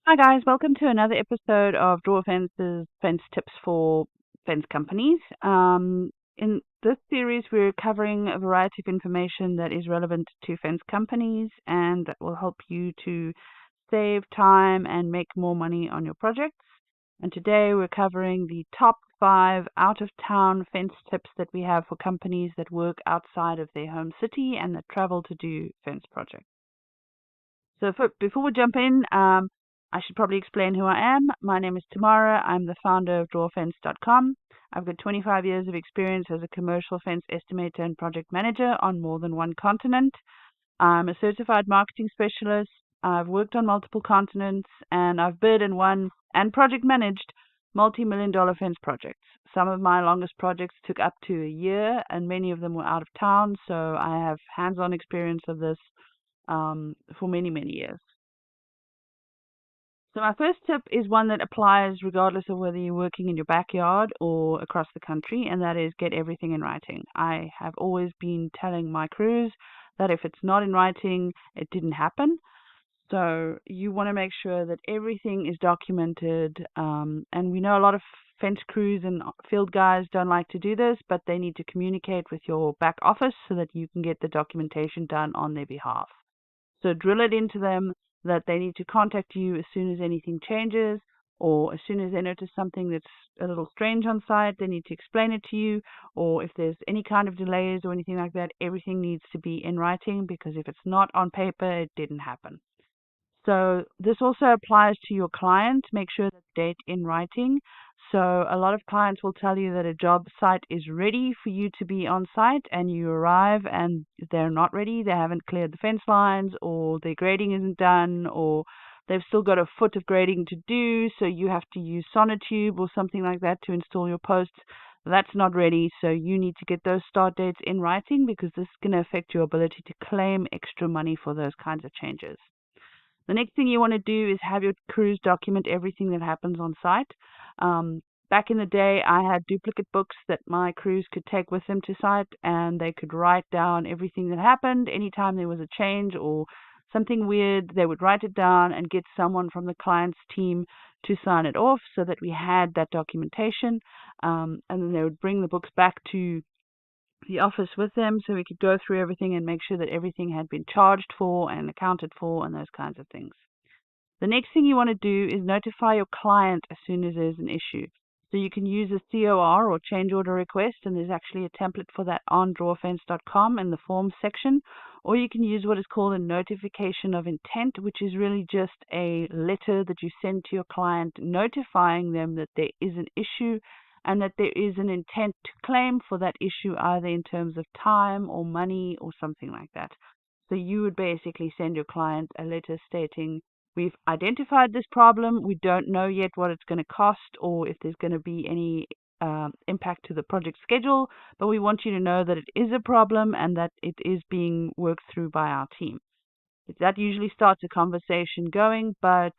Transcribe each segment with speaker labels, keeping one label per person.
Speaker 1: Hi guys, welcome to another episode of Draw Fence's Fence Tips for Fence Companies. In this series, we're covering a variety of information that is relevant to fence companies and that will help you to save time and make more money on your projects. And today we're covering the top 5 out-of-town fence tips that we have for companies that work outside of their home city and that travel to do fence projects. So before we jump in, I should probably explain who I am. My name is Tamara. I'm the founder of drawfence.com. I've got 25 years of experience as a commercial fence estimator and project manager on more than one continent. I'm a certified marketing specialist. I've worked on multiple continents, and I've bid and won and project managed multi-million-dollar fence projects. Some of my longest projects took up to a year, and many of them were out of town, so I have hands-on experience of this for many, many years. So my first tip is one that applies regardless of whether you're working in your backyard or across the country, and that is get everything in writing. I have always been telling my crews that if it's not in writing, it didn't happen. So you want to make sure that everything is documented. And we know a lot of fence crews and field guys don't like to do this, but they need to communicate with your back office so that you can get the documentation done on their behalf. So drill it into them that they need to contact you as soon as anything changes, or as soon as they notice something that's a little strange on site, they need to explain it to you, or if there's any kind of delays or anything like that, everything needs to be in writing, because if it's not on paper, it didn't happen. So this also applies to your client. Make sure that date in writing. So a lot of clients will tell you that a job site is ready for you to be on site, and you arrive and they're not ready. They haven't cleared the fence lines, or their grading isn't done, or they've still got a foot of grading to do, so you have to use sonotube or something like that to install your posts. That's not ready, so you need to get those start dates in writing, because this is going to affect your ability to claim extra money for those kinds of changes. The next thing you want to do is have your crews document everything that happens on site. Back in the day, I had duplicate books that my crews could take with them to site, and they could write down everything that happened. Anytime there was a change or something weird, they would write it down and get someone from the client's team to sign it off so that we had that documentation. And then they would bring the books back to the office with them so we could go through everything and make sure that everything had been charged for and accounted for and those kinds of things. The next thing you want to do is notify your client as soon as there's an issue. So you can use a COR or change order request, and there's actually a template for that on drawfence.com in the forms section. Or you can use what is called a notification of intent, which is really just a letter that you send to your client notifying them that there is an issue and that there is an intent to claim for that issue, either in terms of time or money or something like that. So you would basically send your client a letter stating, we've identified this problem, we don't know yet what it's going to cost or if there's going to be any impact to the project schedule, but we want you to know that it is a problem and that it is being worked through by our team. That usually starts a conversation going, but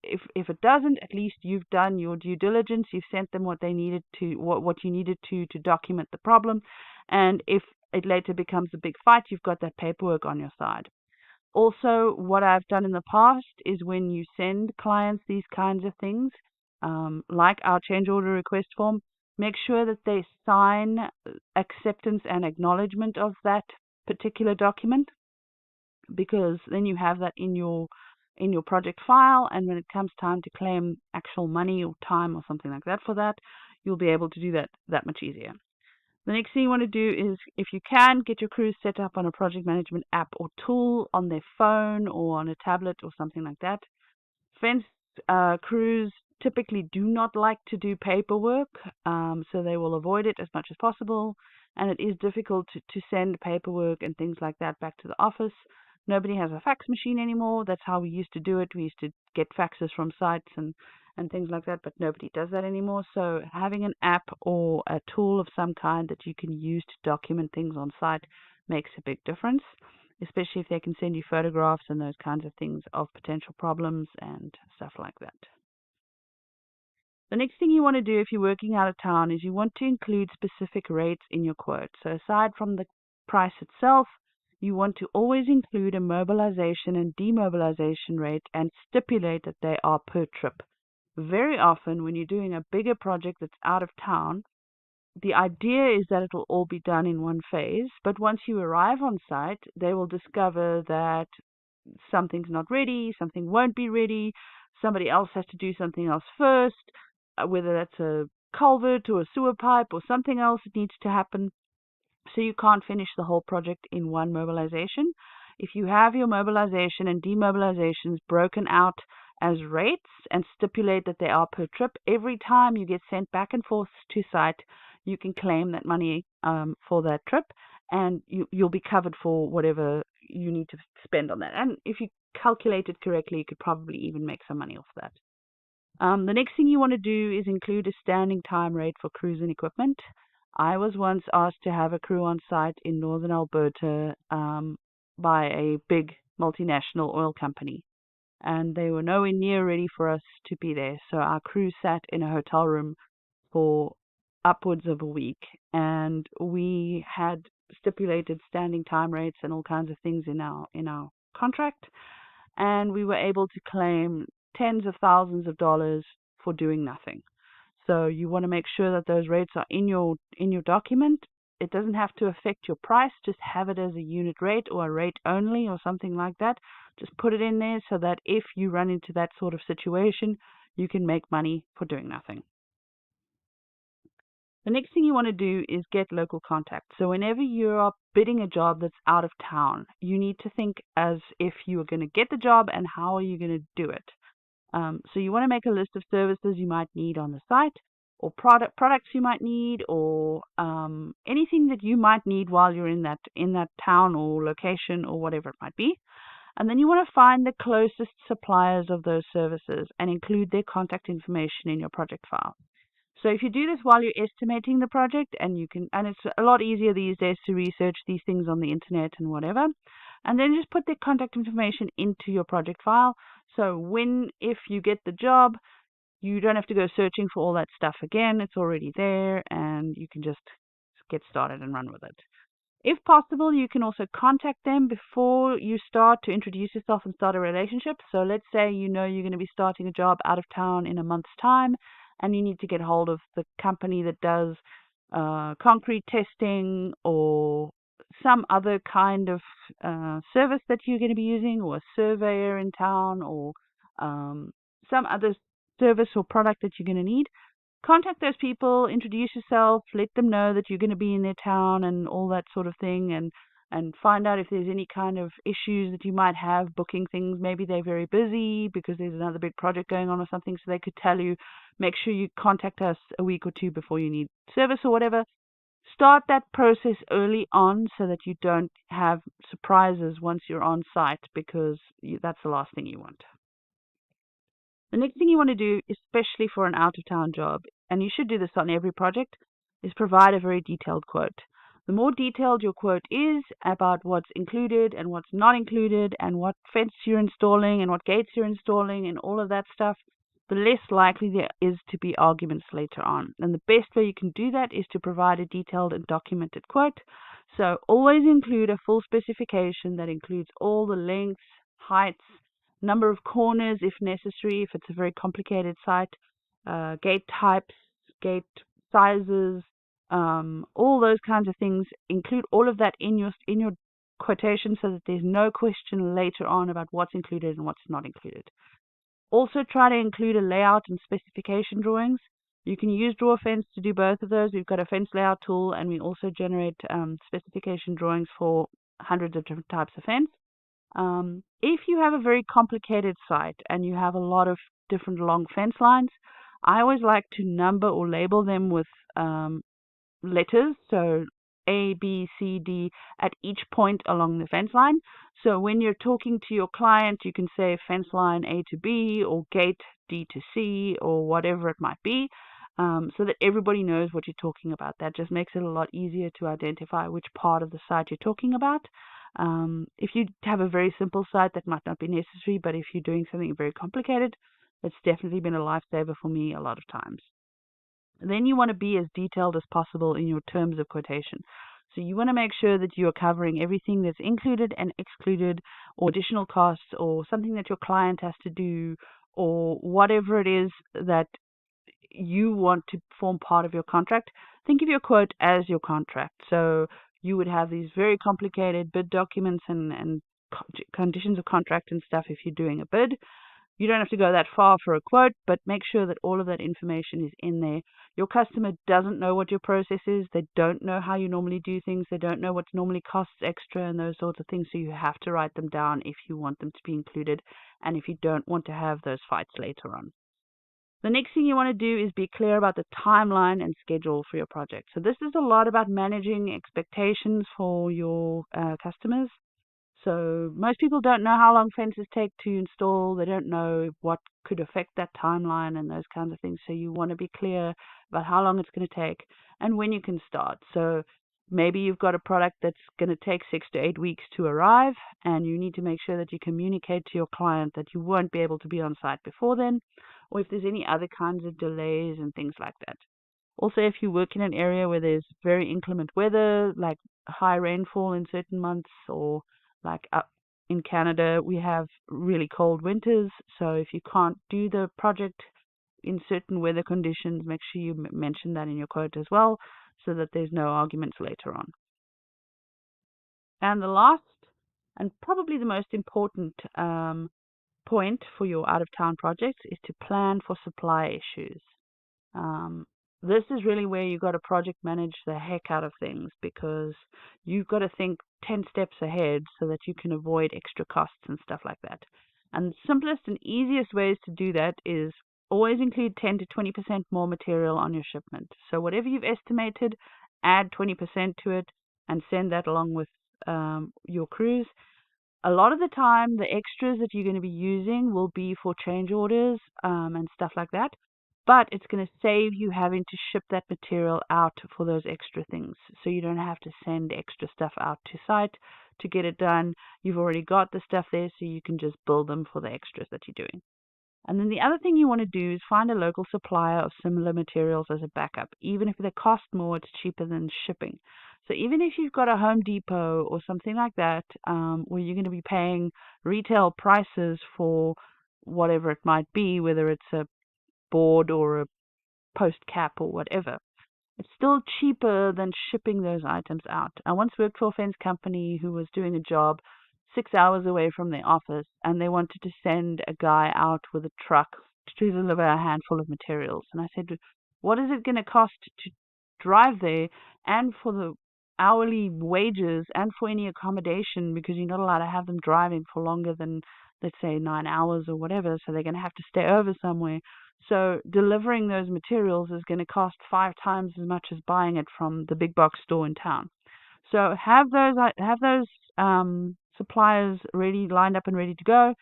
Speaker 1: if it doesn't, at least you've done your due diligence. You've sent them what they needed to, what you needed to document the problem. And if it later becomes a big fight, you've got that paperwork on your side. Also, what I've done in the past is when you send clients these kinds of things, like our change order request form, make sure that they sign acceptance and acknowledgement of that particular document, because then you have that in your project file, and when it comes time to claim actual money or time or something like that for that, you'll be able to do that much easier. The next thing you want to do is, if you can, get your crews set up on a project management app or tool on their phone or on a tablet or something like that. Fence crews typically do not like to do paperwork, so they will avoid it as much as possible, and it is difficult to send paperwork and things like that back to the office. Nobody has a fax machine anymore. That's how we used to do it. We used to get faxes from sites and things like that, but nobody does that anymore. So having an app or a tool of some kind that you can use to document things on site makes a big difference, especially if they can send you photographs and those kinds of things of potential problems and stuff like that. The next thing you want to do if you're working out of town is you want to include specific rates in your quote. So aside from the price itself, you want to always include a mobilization and demobilization rate and stipulate that they are per trip. Very often, when you're doing a bigger project that's out of town, the idea is that it will all be done in one phase, but once you arrive on site, they will discover that something's not ready, something won't be ready, somebody else has to do something else first, whether that's a culvert or a sewer pipe or something else that needs to happen. So you can't finish the whole project in one mobilization. If you have your mobilization and demobilizations broken out as rates and stipulate that they are per trip, every time you get sent back and forth to site, you can claim that money for that trip, and you'll be covered for whatever you need to spend on that. And if you calculate it correctly, you could probably even make some money off that. The next thing you want to do is include a standing time rate for crews and equipment. I was once asked to have a crew on site in northern Alberta by a big multinational oil company, and they were nowhere near ready for us to be there. So our crew sat in a hotel room for upwards of a week, and we had stipulated standing time rates and all kinds of things in our contract, and we were able to claim tens of thousands of dollars for doing nothing. So you want to make sure that those rates are in your document. It doesn't have to affect your price. Just have it as a unit rate or a rate only or something like that. Just put it in there so that if you run into that sort of situation, you can make money for doing nothing. The next thing you want to do is get local contacts. So whenever you are bidding a job that's out of town, you need to think as if you are going to get the job and how are you going to do it. So you want to make a list of services you might need on the site, or products you might need, or anything that you might need while you're in that town or location or whatever it might be. And then you want to find the closest suppliers of those services and include their contact information in your project file. So if you do this while you're estimating the project, and it's a lot easier these days to research these things on the internet and whatever, and then just put their contact information into your project file. So if you get the job, you don't have to go searching for all that stuff again. It's already there, and you can just get started and run with it. If possible, you can also contact them before you start to introduce yourself and start a relationship. So let's say you're going to be starting a job out of town in a month's time, and you need to get hold of the company that does concrete testing or some other kind of service that you're going to be using, or a surveyor in town, or some other service or product that you're going to need. Contact those people, introduce yourself, let them know that you're going to be in their town and all that sort of thing, and find out if there's any kind of issues that you might have booking things. Maybe they're very busy because there's another big project going on or something, so they could tell you, make sure you contact us a week or two before you need service or whatever. Start that process early on so that you don't have surprises once you're on site, because that's the last thing you want. The next thing you want to do, especially for an out-of-town job, and you should do this on every project, is provide a very detailed quote. The more detailed your quote is about what's included and what's not included, and what fence you're installing and what gates you're installing and all of that stuff, the less likely there is to be arguments later on. And the best way you can do that is to provide a detailed and documented quote. So always include a full specification that includes all the lengths, heights, number of corners if necessary, if it's a very complicated site, gate types, gate sizes, all those kinds of things. Include all of that in your quotation so that there's no question later on about what's included and what's not included. Also try to include a layout and specification drawings. You can use DrawFence to do both of those. We've got a fence layout tool, and we also generate specification drawings for hundreds of different types of fence. If you have a very complicated site and you have a lot of different long fence lines, I always like to number or label them with letters, so A, B, C, D at each point along the fence line. So when you're talking to your client, you can say fence line A to B or gate D to C or whatever it might be, so that everybody knows what you're talking about. That just makes it a lot easier to identify which part of the site you're talking about. If you have a very simple site, that might not be necessary, but if you're doing something very complicated, it's definitely been a lifesaver for me a lot of times. Then you want to be as detailed as possible in your terms of quotation. So you want to make sure that you're covering everything that's included and excluded, or additional costs, or something that your client has to do, or whatever it is that you want to form part of your contract. Think of your quote as your contract. So you would have these very complicated bid documents and conditions of contract and stuff if you're doing a bid. You don't have to go that far for a quote, but make sure that all of that information is in there. Your customer doesn't know what your process is. They don't know how you normally do things. They don't know what normally costs extra and those sorts of things. So you have to write them down if you want them to be included and if you don't want to have those fights later on. The next thing you want to do is be clear about the timeline and schedule for your project. So this is a lot about managing expectations for your customers. So most people don't know how long fences take to install. They don't know what could affect that timeline and those kinds of things. So you want to be clear about how long it's going to take and when you can start. So maybe you've got a product that's going to take 6 to 8 weeks to arrive, and you need to make sure that you communicate to your client that you won't be able to be on site before then, or if there's any other kinds of delays and things like that. Also, if you work in an area where there's very inclement weather, like high rainfall in certain months, or like up in Canada, we have really cold winters. So if you can't do the project in certain weather conditions, make sure you mention that in your quote as well, so that there's no arguments later on. And the last and probably the most important point for your out-of-town projects is to plan for supply issues. This is really where you've got to project manage the heck out of things, because you've got to think 10 steps ahead so that you can avoid extra costs and stuff like that. And the simplest and easiest ways to do that is always include 10 to 20% more material on your shipment. So whatever you've estimated, add 20% to it and send that along with your crews. A lot of the time, the extras that you're going to be using will be for change orders and stuff like that. But it's going to save you having to ship that material out for those extra things. So you don't have to send extra stuff out to site to get it done. You've already got the stuff there, so you can just build them for the extras that you're doing. And then the other thing you want to do is find a local supplier of similar materials as a backup. Even if they cost more, it's cheaper than shipping. So even if you've got a Home Depot or something like that, where you're going to be paying retail prices for whatever it might be, whether it's a board or a post cap or whatever, it's still cheaper than shipping those items out. I once worked for a fence company who was doing a job 6 hours away from their office, and they wanted to send a guy out with a truck to deliver a handful of materials. And I said, what is it going to cost to drive there, and for the hourly wages and for any accommodation, because you're not allowed to have them driving for longer than, let's say, 9 hours or whatever, so they're going to have to stay over somewhere. So delivering those materials is going to cost 5 times as much as buying it from the big box store in town. So have those suppliers ready, lined up and ready to go.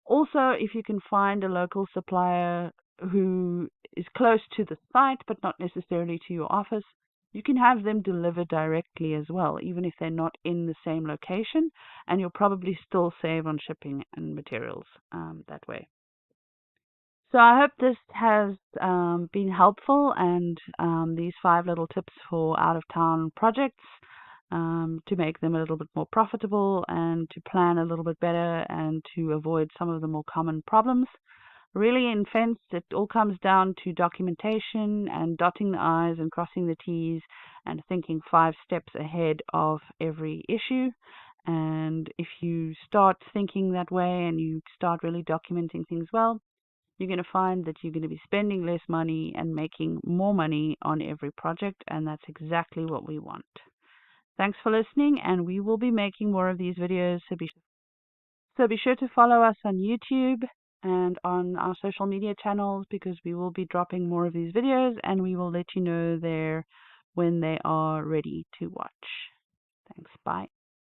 Speaker 1: Also, if you can find a local supplier who is close to the site but not necessarily to your office, you can have them deliver directly as well, even if they're not in the same location, and you'll probably still save on shipping and materials that way. So I hope this has been helpful, and these 5 little tips for out-of-town projects to make them a little bit more profitable and to plan a little bit better and to avoid some of the more common problems. Really, in fence, it all comes down to documentation and dotting the I's and crossing the T's and thinking 5 steps ahead of every issue. And if you start thinking that way and you start really documenting things well, you're going to find that you're going to be spending less money and making more money on every project, and that's exactly what we want. Thanks for listening, and we will be making more of these videos, so be sure to follow us on YouTube and on our social media channels, because we will be dropping more of these videos, and we will let you know there when they are ready to watch. Thanks. Bye.